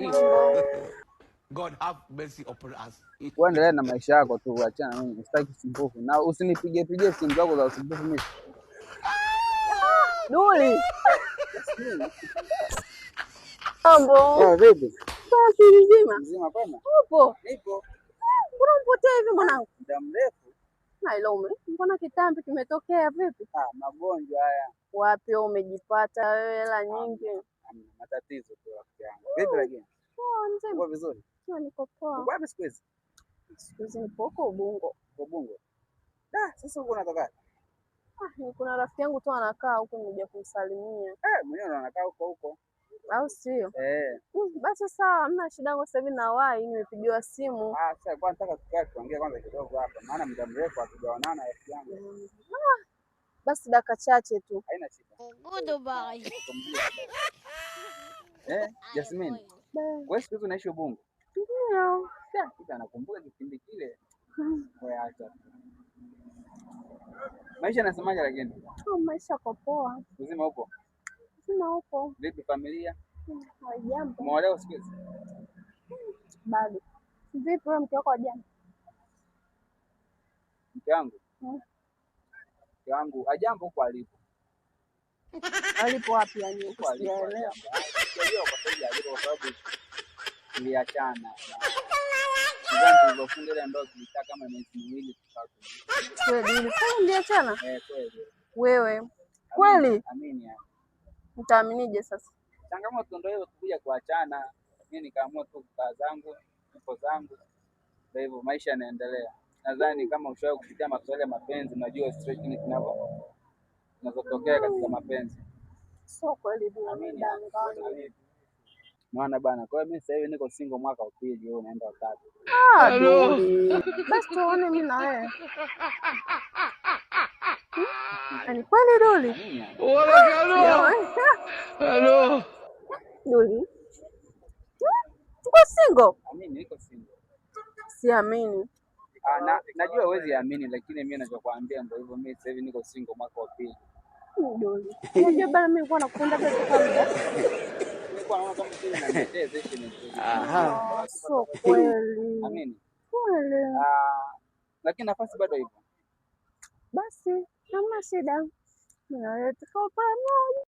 Mambo. God have mercy upon us. Endelea na maisha yako tu, achana na mimi. Sitaki usumbufu. Na usinipige simu zako za usumbufu mimi. Duli. Mambo. Vipi? Safi mzima. Mzima pana? Upo? Nipo. Mbona mpotea hivi mwanangu? Muda mrefu. Na ilome. Mbona kitambi kimetokea vipi? Magonjwa haya. Wapi umejipata wewe hela nyingi? Matatizo tu rafiki yangu. Vipi lakini? Poa mzima. Uko vizuri? Niko poa. Uko wapi siku hizi? Siku hizi nipo huko Ubungo. Ubungo. Sasa uko unatoka? Kuna rafiki yangu tu anakaa huko, nimekuja kumsalimia. Mwenyewe anakaa huko. Au sio? Basi sawa, hamna shida. Sasa hivi nawahi, nimepigiwa simu. Sasa kwa nataka tukae tuongee kwanza kidogo hapa, maana muda mrefu hatujaonana rafiki yangu. Basi dakika chache tu. Haina shida. Goodbye. Jasmine. Wewe siku hizi unaishi Ubungo? Ndio. Sasa nakumbuka kipindi kile. Wewe acha. Maisha yanasemaje lakini? Maisha kwa poa. Uzima upo? Uzima upo. Vipi familia? Hajambo. Umeolewa siku hizi? Bado. Vipi wewe mke wako hajambo? Mke wangu hajambo huko alipo. Alipo wapi yani? Sijaelewa. Sijajua kwa sababu tuliachana. Ndio tulivyofunga ile ndoa tulikaa kama miezi miwili tutatu. Kweli mliachana? Kweli. Wewe. Kweli? Amini yani. Utaaminije sasa? Changamoto ndio hiyo, kuja kuachana. Mimi nikaamua tu kukaa zangu, nipo zangu. Ndio hivyo maisha yanaendelea. Nadhani kama ushawahi kupitia masuala ya mapenzi, unajua stress ni kinazotokea katika mapenzi. Sio kweli ndio. Amini. Naona bana. Kwa hiyo mimi sasa hivi niko single mwaka wa pili, wewe unaenda wa tatu. Basi tuone mimi na wewe. Ni kweli Duli? Hello. Duli. Uko single? Amini niko single. Siamini. Najua huwezi amini, lakini mimi ninachokuambia ndio hivyo. Mimi sasa hivi niko single mwaka wa pili. Duli. Unajua bana, mimi nilikuwa nakupenda pesa kwanza. Nilikuwa naona kama kile ninachezesha hivi. Sio kweli. Amini. Kweli. Lakini nafasi bado ipo. Basi, hamna shida. Mimi na wewe tuko pamoja.